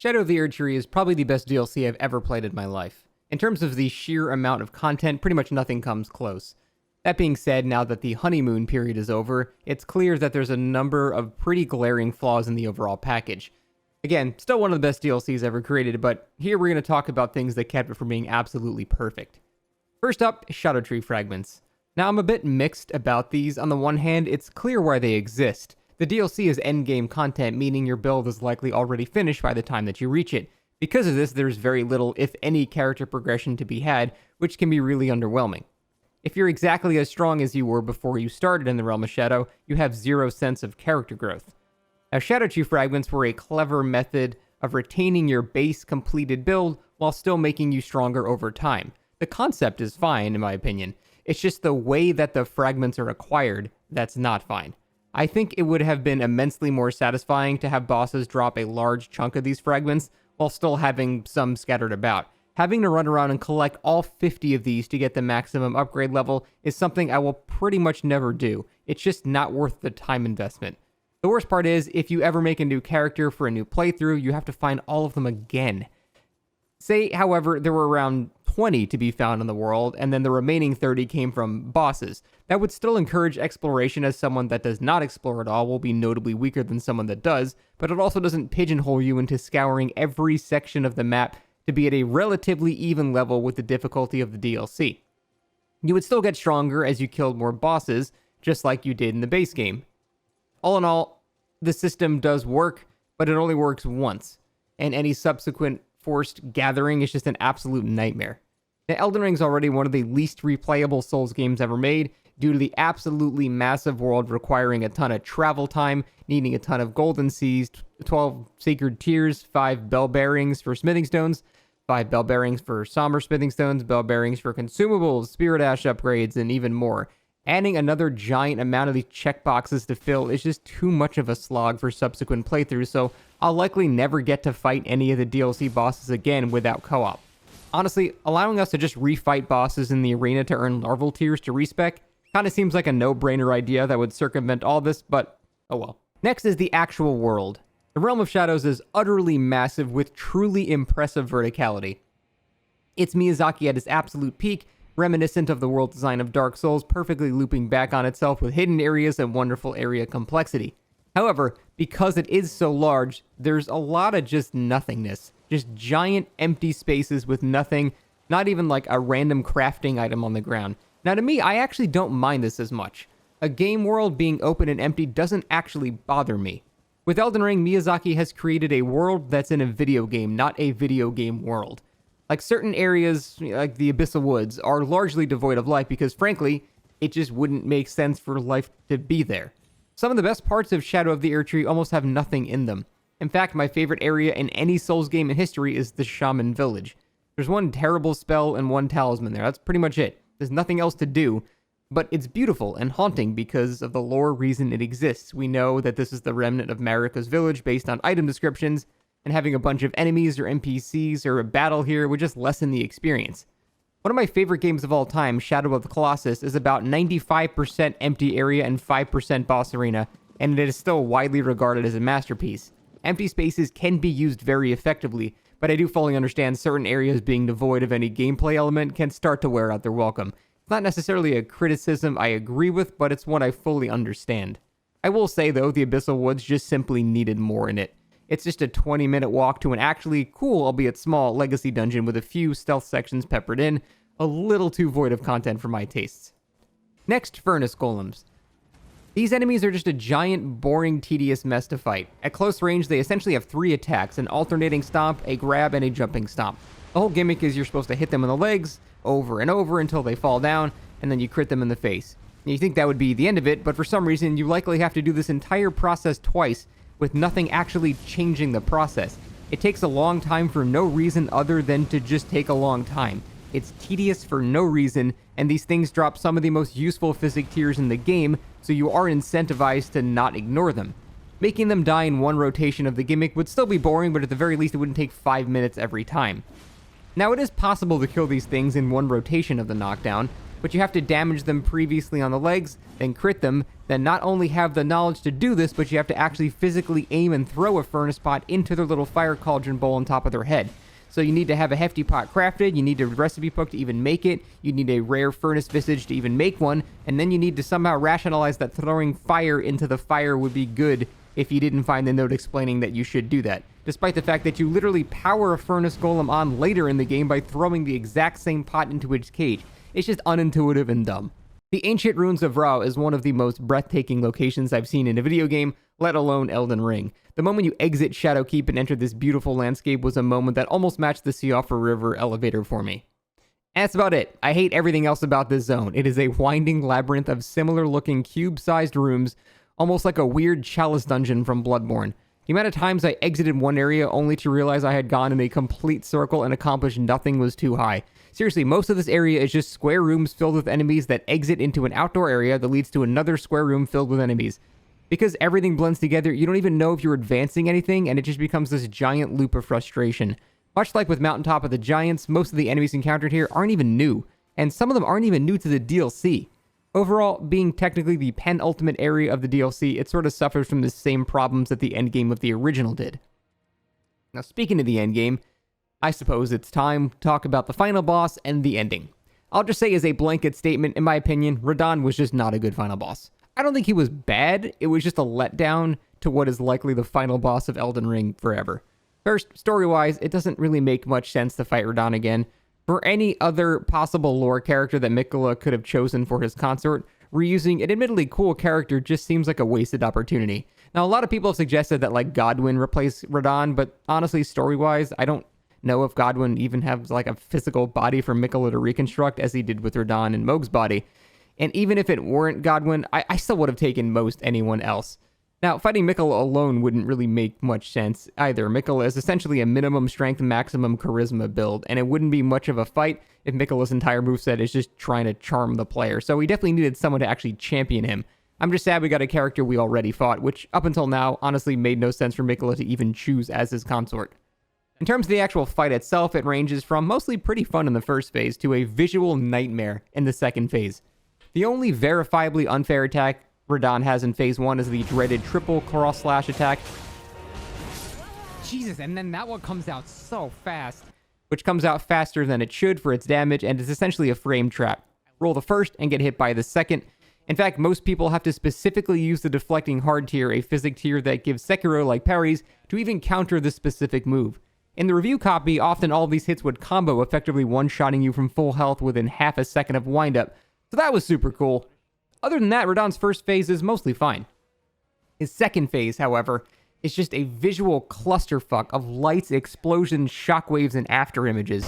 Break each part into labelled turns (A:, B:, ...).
A: Shadow of the Erdtree is probably the best DLC I've ever played in my life. In terms of the sheer amount of content, pretty much nothing comes close. That being said, now that the honeymoon period is over, it's clear that there's a number of pretty glaring flaws in the overall package. Again, still one of the best DLCs ever created, but here we're going to talk about things that kept it from being absolutely perfect. First up, Scadutree Fragments. Now, I'm a bit mixed about these. On the one hand, it's clear why they exist. The DLC is endgame content, meaning your build is likely already finished by the time that you reach it. Because of this, there's very little, if any, character progression to be had, which can be really underwhelming. If you're exactly as strong as you were before you started in the Realm of Shadow, you have zero sense of character growth. Now, Scadutree Fragments were a clever method of retaining your base completed build while still making you stronger over time. The concept is fine, in my opinion. It's just the way that the fragments are acquired that's not fine. I think it would have been immensely more satisfying to have bosses drop a large chunk of these fragments while still having some scattered about. Having to run around and collect all 50 of these to get the maximum upgrade level is something I will pretty much never do. It's just not worth the time investment. The worst part is, if you ever make a new character for a new playthrough, you have to find all of them again. Say, however, there were around 20 to be found in the world, and then the remaining 30 came from bosses. That would still encourage exploration, as someone that does not explore at all will be notably weaker than someone that does, but it also doesn't pigeonhole you into scouring every section of the map to be at a relatively even level with the difficulty of the DLC. You would still get stronger as you killed more bosses, just like you did in the base game. All in all, the system does work, but it only works once, and any subsequent forced gathering is just an absolute nightmare. Now, Elden Ring is already one of the least replayable Souls games ever made due to the absolutely massive world requiring a ton of travel time, needing a ton of golden seeds, 12 sacred tears, 5 bell bearings for smithing stones, 5 bell bearings for somber smithing stones, bell bearings for consumables, spirit ash upgrades, and even more. Adding another giant amount of these checkboxes to fill is just too much of a slog for subsequent playthroughs, so I'll likely never get to fight any of the DLC bosses again without co-op. Honestly, allowing us to just refight bosses in the arena to earn larval tiers to respec kinda seems like a no-brainer idea that would circumvent all this, but oh well. Next is the actual world. The Realm of Shadows is utterly massive with truly impressive verticality. It's Miyazaki at his absolute peak, reminiscent of the world design of Dark Souls, perfectly looping back on itself with hidden areas and wonderful area complexity. However, because it is so large, there's a lot of just nothingness. Just giant empty spaces with nothing, not even like a random crafting item on the ground. Now to me, I actually don't mind this as much. A game world being open and empty doesn't actually bother me. With Elden Ring, Miyazaki has created a world that's in a video game, not a video game world. Like certain areas, like the Abyssal Woods, are largely devoid of life because frankly, it just wouldn't make sense for life to be there. Some of the best parts of Shadow of the Erdtree almost have nothing in them. In fact, my favorite area in any Souls game in history is the Shaman Village. There's one terrible spell and one talisman there. That's pretty much it. There's nothing else to do, but it's beautiful and haunting because of the lore reason it exists. We know that this is the remnant of Marika's village based on item descriptions, and having a bunch of enemies or NPCs or a battle here would just lessen the experience. One of my favorite games of all time, Shadow of the Colossus, is about 95% empty area and 5% boss arena, and it is still widely regarded as a masterpiece. Empty spaces can be used very effectively, but I do fully understand certain areas being devoid of any gameplay element can start to wear out their welcome. It's not necessarily a criticism I agree with, but it's one I fully understand. I will say though, the Abyssal Woods just simply needed more in it. It's just a 20-minute walk to an actually cool, albeit small, legacy dungeon with a few stealth sections peppered in, a little too void of content for my tastes. Next, Furnace Golems. These enemies are just a giant, boring, tedious mess to fight. At close range, they essentially have 3 attacks, an alternating stomp, a grab, and a jumping stomp. The whole gimmick is you're supposed to hit them in the legs, over and over until they fall down, and then you crit them in the face. And you think that would be the end of it, but for some reason, you likely have to do this entire process twice, with nothing actually changing the process. It takes a long time for no reason other than to just take a long time. It's tedious for no reason, and these things drop some of the most useful physic tiers in the game, so you are incentivized to not ignore them. Making them die in one rotation of the gimmick would still be boring, but at the very least it wouldn't take 5 minutes every time. Now it is possible to kill these things in one rotation of the knockdown, but you have to damage them previously on the legs, then crit them, then not only have the knowledge to do this, but you have to actually physically aim and throw a furnace pot into their little fire cauldron bowl on top of their head. So you need to have a hefty pot crafted, you need a recipe book to even make it, you need a rare furnace visage to even make one, and then you need to somehow rationalize that throwing fire into the fire would be good if you didn't find the note explaining that you should do that, despite the fact that you literally power a furnace golem on later in the game by throwing the exact same pot into its cage. It's just unintuitive and dumb. The ancient ruins of Rauh is one of the most breathtaking locations I've seen in a video game, let alone Elden Ring. The moment you exit Shadowkeep and enter this beautiful landscape was a moment that almost matched the Siofra River elevator for me. And that's about it. I hate everything else about this zone. It is a winding labyrinth of similar looking cube-sized rooms, almost like a weird chalice dungeon from Bloodborne. The amount of times I exited one area only to realize I had gone in a complete circle and accomplished nothing was too high. Seriously, most of this area is just square rooms filled with enemies that exit into an outdoor area that leads to another square room filled with enemies. Because everything blends together, you don't even know if you're advancing anything, and it just becomes this giant loop of frustration. Much like with Mountaintop of the Giants, most of the enemies encountered here aren't even new, and some of them aren't even new to the DLC. Overall, being technically the penultimate area of the DLC, it sort of suffers from the same problems that the endgame of the original did. Now, speaking of the endgame, I suppose it's time to talk about the final boss and the ending. I'll just say as a blanket statement, in my opinion, Radahn was just not a good final boss. I don't think he was bad, it was just a letdown to what is likely the final boss of Elden Ring forever. First, story-wise, it doesn't really make much sense to fight Radahn again. For any other possible lore character that Miquella could have chosen for his consort, reusing an admittedly cool character just seems like a wasted opportunity. Now, a lot of people have suggested that, like, Godwyn replace Radahn, but honestly, story-wise, I don't know if Godwyn even has, like, a physical body for Miquella to reconstruct, as he did with Radahn and Mohg's body. And even if it weren't Godwyn, I still would have taken most anyone else. Now, fighting Miquella alone wouldn't really make much sense either. Miquella is essentially a minimum strength, maximum charisma build, and it wouldn't be much of a fight if Miquella's entire moveset is just trying to charm the player. So we definitely needed someone to actually champion him. I'm just sad we got a character we already fought, which up until now honestly made no sense for Miquella to even choose as his consort. In terms of the actual fight itself, it ranges from mostly pretty fun in the first phase to a visual nightmare in the second phase. The only verifiably unfair attack Radahn has in phase 1 is the dreaded triple cross slash attack. Jesus, and then that one comes out so fast. Which comes out faster than it should for its damage, and is essentially a frame trap. Roll the first and get hit by the second. In fact, most people have to specifically use the deflecting hard tier, a physic tier that gives Sekiro-like parries, to even counter this specific move. In the review copy, often all these hits would combo, effectively one-shotting you from full health within half a second of windup. So that was super cool. Other than that, Radahn's first phase is mostly fine. His second phase, however, is just a visual clusterfuck of lights, explosions, shockwaves, and after images.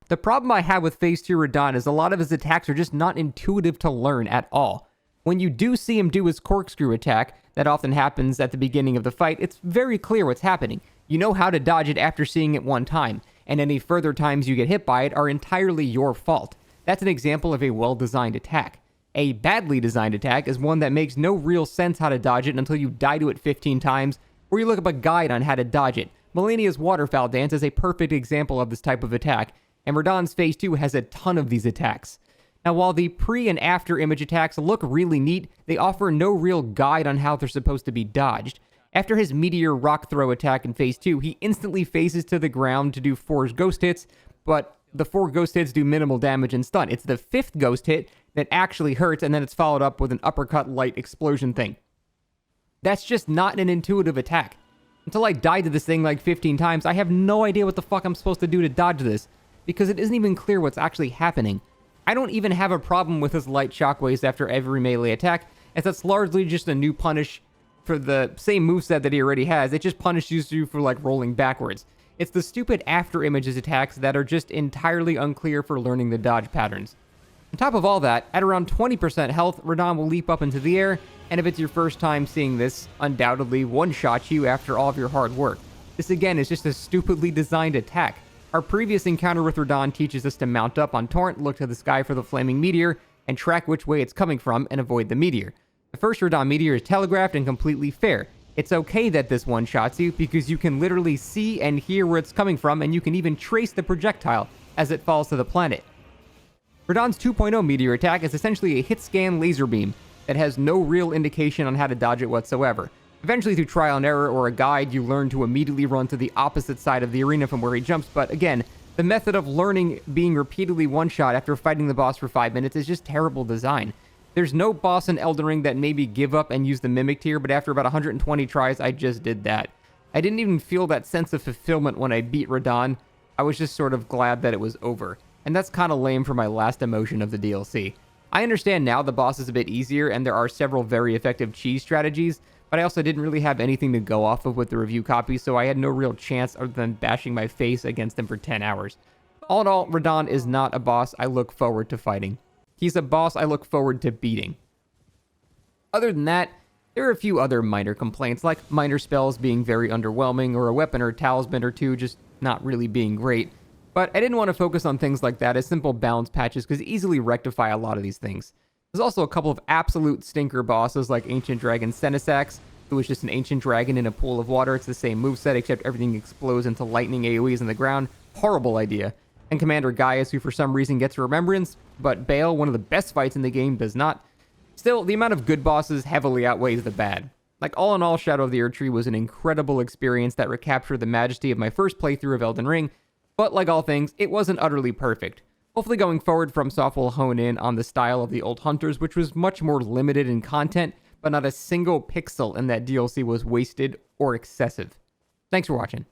A: The problem I have with phase 2 Radahn is a lot of his attacks are just not intuitive to learn at all. When you do see him do his corkscrew attack, that often happens at the beginning of the fight, it's very clear what's happening. You know how to dodge it after seeing it one time, and any further times you get hit by it are entirely your fault. That's an example of a well-designed attack. A badly designed attack is one that makes no real sense how to dodge it until you die to it 15 times, or you look up a guide on how to dodge it. Melania's Waterfowl Dance is a perfect example of this type of attack, and Radahn's phase 2 has a ton of these attacks. Now, while the pre and after image attacks look really neat, they offer no real guide on how they're supposed to be dodged. After his Meteor Rock Throw attack in phase 2, he instantly phases to the ground to do 4 ghost hits, but the 4 ghost hits do minimal damage and stun. It's the 5th ghost hit that actually hurts, and then it's followed up with an uppercut light explosion thing. That's just not an intuitive attack. Until I died to this thing like 15 times, I have no idea what the fuck I'm supposed to do to dodge this, because it isn't even clear what's actually happening. I don't even have a problem with his light shockwaves after every melee attack, as that's largely just a new punish for the same moveset that he already has. It just punishes you for, like, rolling backwards. It's the stupid after images attacks that are just entirely unclear for learning the dodge patterns. On top of all that, at around 20% health, Radahn will leap up into the air, and if it's your first time seeing this, undoubtedly one-shot you after all of your hard work. This again is just a stupidly designed attack. Our previous encounter with Radahn teaches us to mount up on Torrent, look to the sky for the flaming meteor, and track which way it's coming from and avoid the meteor. The first Rauh meteor is telegraphed and completely fair. It's okay that this one-shots you, because you can literally see and hear where it's coming from, and you can even trace the projectile as it falls to the planet. Rauh's 2.0 meteor attack is essentially a hit-scan laser beam that has no real indication on how to dodge it whatsoever. Eventually, through trial and error or a guide, you learn to immediately run to the opposite side of the arena from where he jumps, but again, the method of learning being repeatedly one-shot after fighting the boss for 5 minutes is just terrible design. There's no boss in Elden Ring that made me give up and use the Mimic tier, but after about 120 tries, I just did that. I didn't even feel that sense of fulfillment when I beat Rauh. I was just sort of glad that it was over. And that's kind of lame for my last emotion of the DLC. I understand now the boss is a bit easier, and there are several very effective cheese strategies, but I also didn't really have anything to go off of with the review copy, so I had no real chance other than bashing my face against him for 10 hours. All in all, Rauh is not a boss I look forward to fighting. He's a boss I look forward to beating. Other than that, there are a few other minor complaints, like minor spells being very underwhelming, or a weapon or talisman or two just not really being great. But I didn't want to focus on things like that, as simple balance patches could easily rectify a lot of these things. There's also a couple of absolute stinker bosses like Ancient Dragon Senisax, who is just an ancient dragon in a pool of water. It's the same moveset, except everything explodes into lightning AoEs in the ground. Horrible idea. And Commander Gaius, who for some reason gets Remembrance, but Bale, one of the best fights in the game, does not. Still, the amount of good bosses heavily outweighs the bad. Like, all in all, Shadow of the Erdtree was an incredible experience that recaptured the majesty of my first playthrough of Elden Ring, but like all things, it wasn't utterly perfect. Hopefully going forward, FromSoft will hone in on the style of the old Hunters, which was much more limited in content, but not a single pixel in that DLC was wasted or excessive. Thanks for watching.